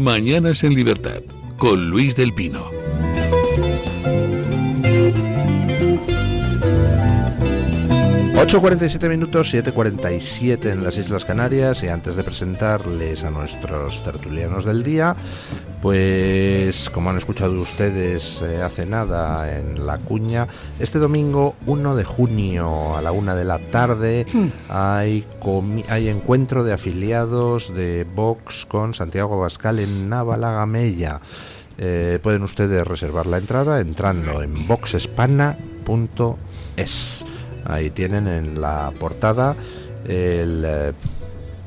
Mañanas en Libertad, con Luis del Pino. ...8:47, 7:47 en las Islas Canarias... ...y antes de presentarles a nuestros tertulianos del día... ...pues como han escuchado ustedes hace nada en La Cuña... ...este domingo 1 de junio a la 1 de la tarde... ...hay encuentro de afiliados de Vox con Santiago Abascal en Navalagamella... pueden ustedes reservar la entrada entrando en voxespana.es... Ahí tienen en la portada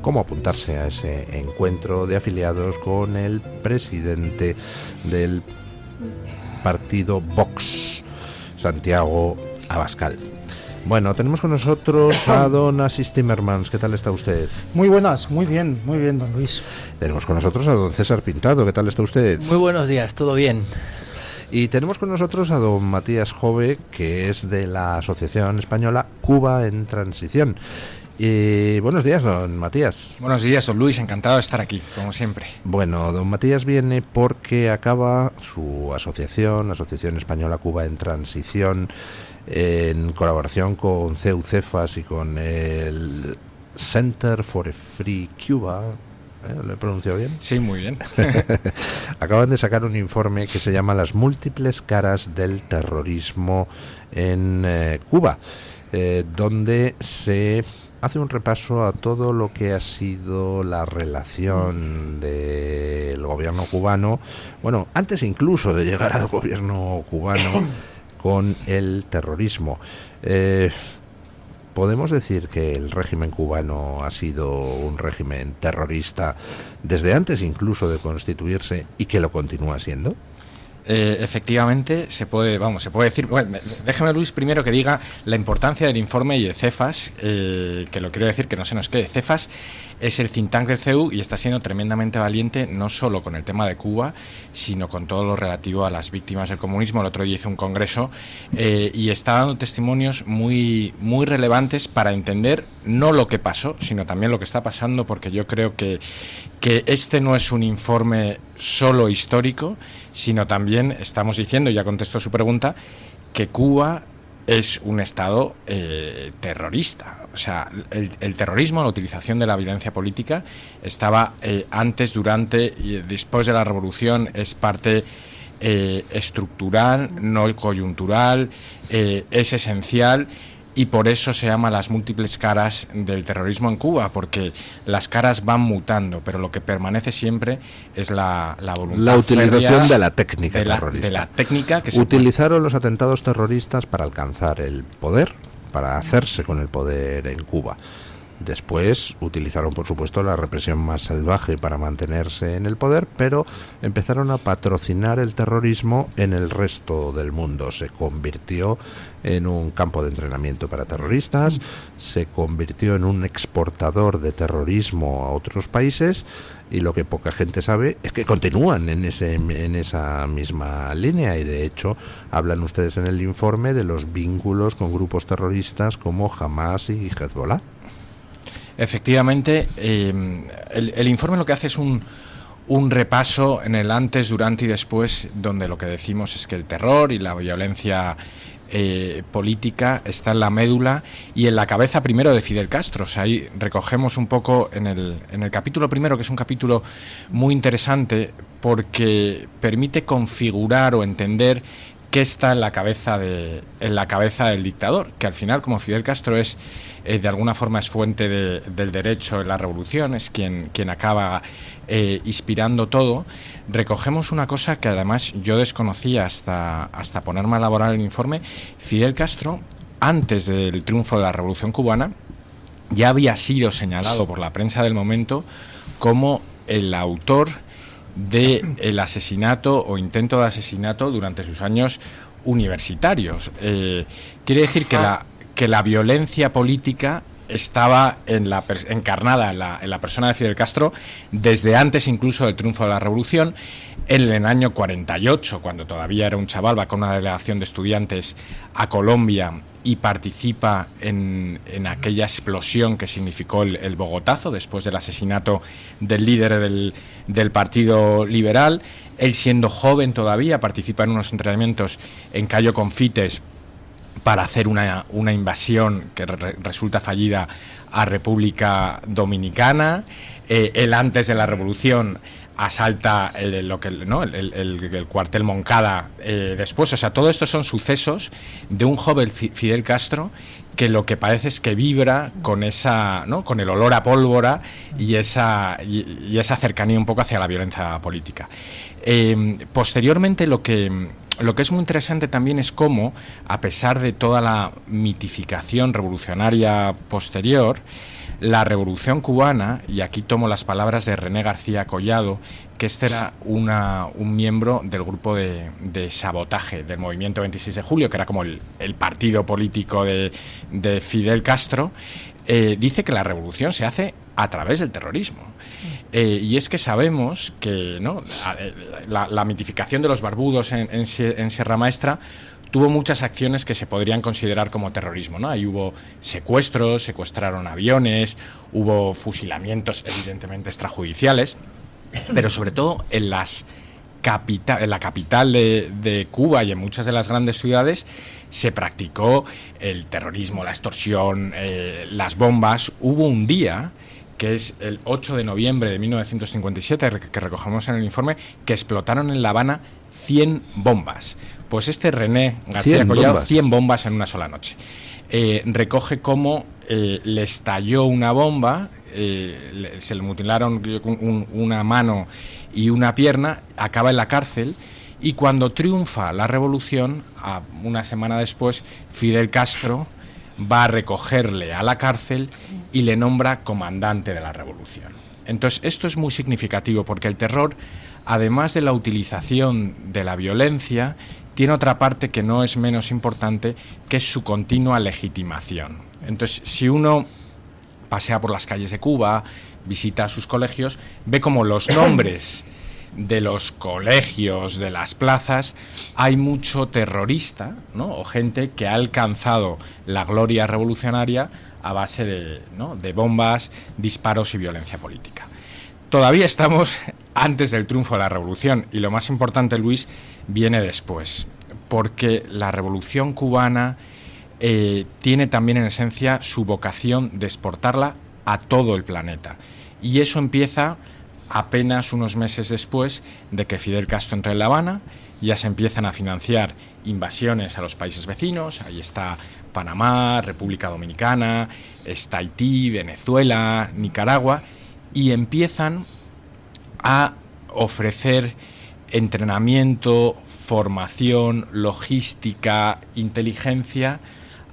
cómo apuntarse a ese encuentro de afiliados con el presidente del partido Vox, Santiago Abascal. Bueno, tenemos con nosotros a don Asís Timmermans. ¿Qué tal está usted? Muy buenas, muy bien, don Luis. Tenemos con nosotros a don César Pintado. ¿Qué tal está usted? Muy buenos días, todo bien. Y tenemos con nosotros a don Matías Jove, que es de la Asociación Española Cuba en Transición. Y buenos días, don Matías. Buenos días, don Luis, encantado de estar aquí, como siempre. Bueno, don Matías viene porque acaba su asociación Española Cuba en Transición, en colaboración con CEU-CEFAS y con el Center for a Free Cuba. ¿Lo he pronunciado bien? Sí, muy bien. Acaban de sacar un informe que se llama Las múltiples caras del terrorismo en Cuba, donde se hace un repaso a todo lo que ha sido la relación del gobierno cubano, bueno, antes incluso de llegar al gobierno cubano, con el terrorismo. ¿Podemos decir que el régimen cubano ha sido un régimen terrorista desde antes incluso de constituirse y que lo continúa siendo? Efectivamente, se puede decir. Bueno, déjeme, Luis, primero que diga la importancia del informe y de CEFAS, que lo quiero decir, que no se nos quede. CEFAS es el think tank del CEU y está siendo tremendamente valiente, no solo con el tema de Cuba, sino con todo lo relativo a las víctimas del comunismo. El otro día hizo un congreso y está dando testimonios muy, muy relevantes para entender no lo que pasó, sino también lo que está pasando, porque yo creo que este no es un informe solo histórico, sino también estamos diciendo, ya contesto su pregunta, que Cuba es un Estado terrorista. O sea, el terrorismo, la utilización de la violencia política, estaba antes, durante y después de la revolución, es parte estructural, no coyuntural, es esencial. Y por eso se llama las múltiples caras del terrorismo en Cuba, porque las caras van mutando, pero lo que permanece siempre es la voluntad. La utilización de la técnica terrorista. De la técnica que utilizaron los atentados terroristas para alcanzar el poder, para hacerse con el poder en Cuba. Después utilizaron, por supuesto, la represión más salvaje para mantenerse en el poder, pero empezaron a patrocinar el terrorismo en el resto del mundo. Se convirtió en un campo de entrenamiento para terroristas, se convirtió en un exportador de terrorismo a otros países, y lo que poca gente sabe es que continúan en esa misma línea, y de hecho hablan ustedes en el informe de los vínculos con grupos terroristas como Hamas y Hezbollah. Efectivamente, el informe lo que hace es un repaso en el antes, durante y después, donde lo que decimos es que el terror y la violencia política está en la médula y en la cabeza primero de Fidel Castro. O sea, ahí recogemos un poco en el capítulo primero, que es un capítulo muy interesante porque permite configurar o entender qué está en la cabeza del dictador, que al final, como Fidel Castro es de alguna forma es fuente del derecho en la revolución, es quien acaba inspirando todo. Recogemos una cosa que además yo desconocía hasta ponerme a elaborar el informe. Fidel Castro, antes del triunfo de la Revolución Cubana, ya había sido señalado por la prensa del momento como el autor del asesinato o intento de asesinato durante sus años universitarios. Quiere decir que la violencia política estaba encarnada en la persona de Fidel Castro desde antes incluso del triunfo de la revolución. En el año 48, cuando todavía era un chaval, va con una delegación de estudiantes a Colombia y participa en aquella explosión que significó el Bogotazo, después del asesinato del líder del Partido Liberal. Él, siendo joven todavía, participa en unos entrenamientos en Cayo Confites para hacer una invasión que resulta fallida a República Dominicana. Él, antes de la revolución, asalta el cuartel Moncada después. O sea, todo esto son sucesos de un joven Fidel Castro que lo que parece es que vibra con esa, ¿no?, con el olor a pólvora y esa cercanía un poco hacia la violencia política. Posteriormente, lo que es muy interesante también es cómo, a pesar de toda la mitificación revolucionaria posterior, la Revolución Cubana, y aquí tomo las palabras de René García Collado, que este era un miembro del grupo de sabotaje del Movimiento 26 de Julio, que era como el partido político de Fidel Castro, dice que la revolución se hace a través del terrorismo. Y es que sabemos que, ¿no?, la mitificación de los barbudos en Sierra Maestra tuvo muchas acciones que se podrían considerar como terrorismo, ¿no? Ahí hubo secuestros, secuestraron aviones, hubo fusilamientos evidentemente extrajudiciales, pero sobre todo en la capital de Cuba y en muchas de las grandes ciudades se practicó el terrorismo, la extorsión, las bombas. Hubo un día, que es el 8 de noviembre de 1957, que recogemos en el informe, que explotaron en La Habana 100 bombas. Pues René García Collado, 100 bombas en una sola noche. Recoge cómo le estalló una bomba, se le mutilaron una mano y una pierna, acaba en la cárcel, y cuando triunfa la revolución, una semana después, Fidel Castro va a recogerle a la cárcel y le nombra comandante de la revolución. Entonces, esto es muy significativo porque el terror, además de la utilización de la violencia, tiene otra parte que no es menos importante, que es su continua legitimación. Entonces, si uno pasea por las calles de Cuba, visita sus colegios, ve como los nombres de los colegios, de las plazas, hay mucho terrorista, ¿no?, o gente que ha alcanzado la gloria revolucionaria a base de bombas, disparos y violencia política. Todavía estamos antes del triunfo de la revolución, y lo más importante, Luis, viene después, porque la revolución cubana tiene también en esencia su vocación de exportarla a todo el planeta, y eso empieza apenas unos meses después de que Fidel Castro entre en La Habana. Ya se empiezan a financiar invasiones a los países vecinos. Ahí está Panamá, República Dominicana, está Haití, Venezuela, Nicaragua, y empiezan a ofrecer entrenamiento, formación, logística, inteligencia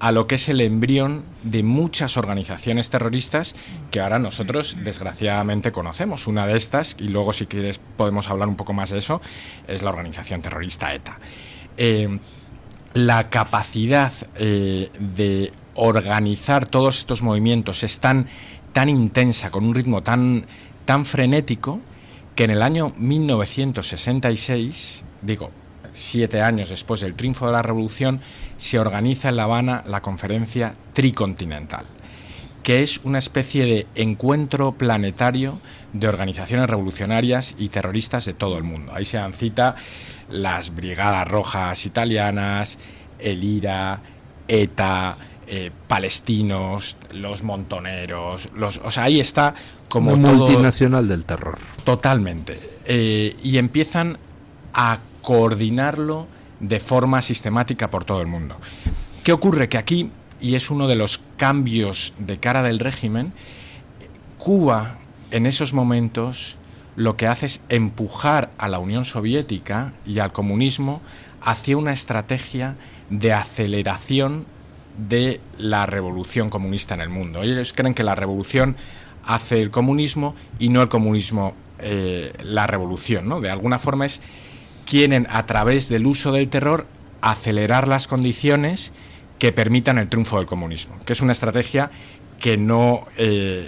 a lo que es el embrión de muchas organizaciones terroristas que ahora nosotros desgraciadamente conocemos. Una de estas, y luego si quieres podemos hablar un poco más de eso, es la organización terrorista ETA. La capacidad de organizar todos estos movimientos es tan intensa, con un ritmo tan frenético, que en el año 1966, 7 años después del triunfo de la revolución, se organiza en La Habana la Conferencia Tricontinental, que es una especie de encuentro planetario de organizaciones revolucionarias y terroristas de todo el mundo. Ahí se dan cita las Brigadas Rojas italianas, el IRA, ETA, palestinos, los montoneros, ahí está como una todo, multinacional del terror. Totalmente. Y empiezan a coordinarlo de forma sistemática por todo el mundo. ¿Qué ocurre? Que aquí, y es uno de los cambios de cara del régimen, Cuba en esos momentos lo que hace es empujar a la Unión Soviética y al comunismo hacia una estrategia de aceleración de la revolución comunista en el mundo. Ellos creen que la revolución hace el comunismo y no el comunismo la revolución, ¿no? De alguna forma quieren, a través del uso del terror, acelerar las condiciones que permitan el triunfo del comunismo, que es una estrategia que no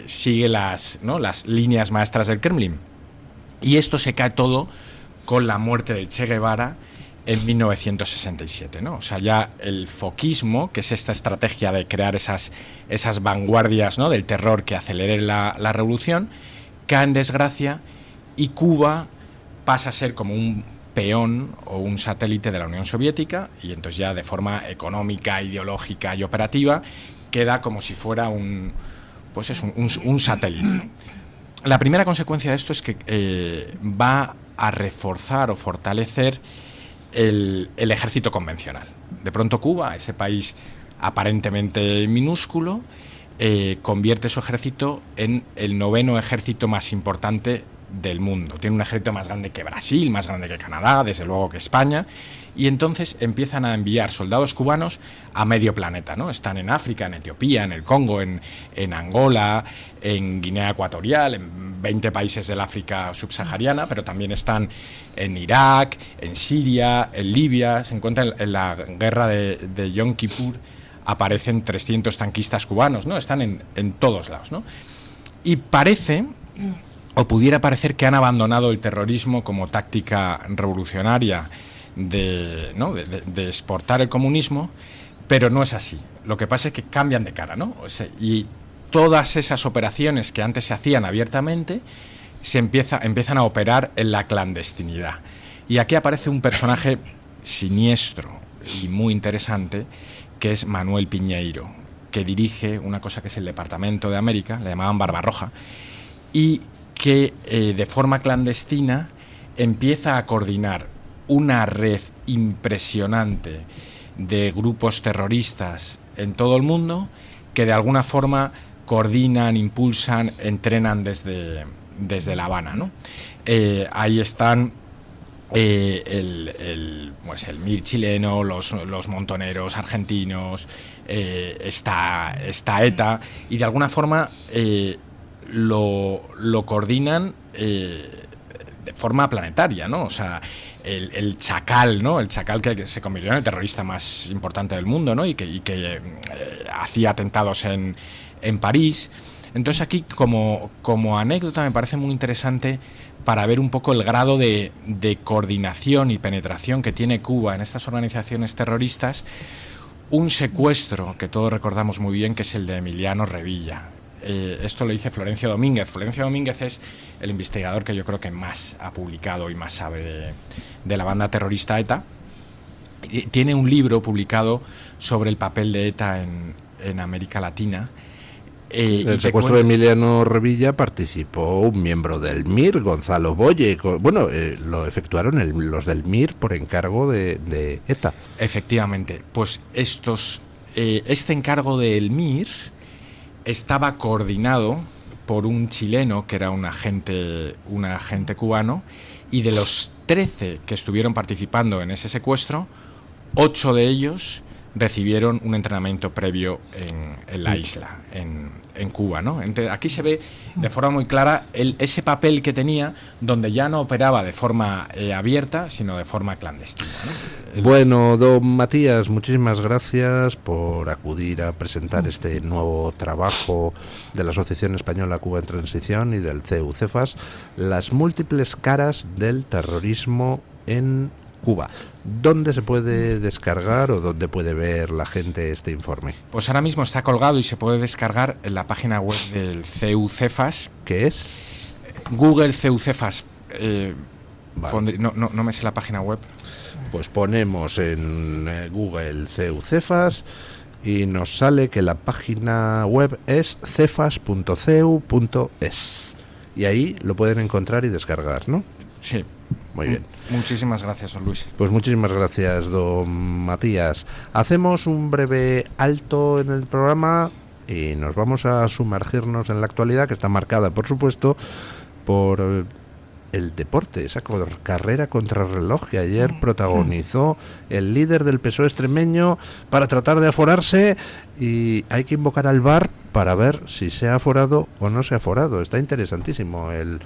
sigue las líneas maestras del Kremlin. Y esto se cae todo con la muerte de Che Guevara en 1967, ¿no? O sea, ya el foquismo, que es esta estrategia de crear esas vanguardias, ¿no?, del terror que acelere la revolución, cae en desgracia y Cuba pasa a ser como un peón o un satélite de la Unión Soviética, y entonces ya de forma económica, ideológica y operativa queda como si fuera un satélite. La primera consecuencia de esto es que va a reforzar o fortalecer el ejército convencional. De pronto Cuba, ese país aparentemente minúsculo, convierte su ejército en el 9º ejército más importante del mundo. Tiene un ejército más grande que Brasil, más grande que Canadá, desde luego que España, y entonces empiezan a enviar soldados cubanos a medio planeta, ¿no? Están en África, en Etiopía, en el Congo, en Angola, en Guinea Ecuatorial, en 20 países del África subsahariana, pero también están en Irak, en Siria, en Libia. Se encuentran en la guerra de Yom Kippur, aparecen 300 tanquistas cubanos, ¿no? Están en todos lados, ¿no? Y parece, o pudiera parecer, que han abandonado el terrorismo como táctica revolucionaria de exportar el comunismo, pero no es así. Lo que pasa es que cambian de cara, ¿no? O sea, y todas esas operaciones que antes se hacían abiertamente empiezan a operar en la clandestinidad. Y aquí aparece un personaje siniestro y muy interesante, que es Manuel Piñeiro, que dirige una cosa que es el Departamento de América, le llamaban Barbarroja, y que de forma clandestina empieza a coordinar una red impresionante de grupos terroristas en todo el mundo, que de alguna forma coordinan, impulsan, entrenan desde La Habana, ¿no? Ahí están el MIR chileno, los montoneros argentinos, está ETA, y de alguna forma lo coordinan de forma planetaria, ¿no? O sea, el Chacal, ¿no? El Chacal que se convirtió en el terrorista más importante del mundo, ¿no? Y que hacía atentados en París. Entonces aquí, como anécdota, me parece muy interesante para ver un poco el grado de coordinación y penetración que tiene Cuba en estas organizaciones terroristas, un secuestro que todos recordamos muy bien, que es el de Emiliano Revilla. Esto lo dice Florencio Domínguez. Florencio Domínguez es el investigador que yo creo que más ha publicado y más sabe de la banda terrorista ETA. Tiene un libro publicado sobre el papel de ETA en América Latina. El secuestro de Emiliano Revilla participó un miembro del MIR, Gonzalo Boye. Bueno, lo efectuaron los del MIR por encargo de ETA. Efectivamente. Pues este encargo del MIR estaba coordinado por un chileno que era un agente cubano, y de los 13 que estuvieron participando en ese secuestro, 8 de ellos recibieron un entrenamiento previo en la isla, en Cuba, ¿no? Entonces, aquí se ve de forma muy clara ese papel que tenía, donde ya no operaba de forma abierta, sino de forma clandestina, ¿no? Bueno, don Matías, muchísimas gracias por acudir a presentar este nuevo trabajo de la Asociación Española Cuba en Transición y del CEU-CEFAS, las múltiples caras del terrorismo en Cuba. ¿Dónde se puede descargar o dónde puede ver la gente este informe? Pues ahora mismo está colgado y se puede descargar en la página web del CEU-CEFAS. ¿Qué es? Google CEU-CEFAS. Vale. No me sé la página web. Pues ponemos en Google CEU-CEFAS y nos sale que la página web es cefas.ceu.es. Y ahí lo pueden encontrar y descargar, ¿no? Sí. Muy bien. Muchísimas gracias, don Luis. Pues muchísimas gracias, don Matías. Hacemos un breve alto en el programa y nos vamos a sumergirnos en la actualidad, que está marcada, por supuesto, por el deporte, esa carrera contrarreloj que ayer protagonizó el líder del PSOE extremeño para tratar de aforarse, y hay que invocar al VAR para ver si se ha aforado o no se ha aforado. Está interesantísimo el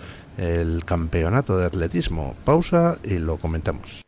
campeonato de atletismo. Pausa y lo comentamos.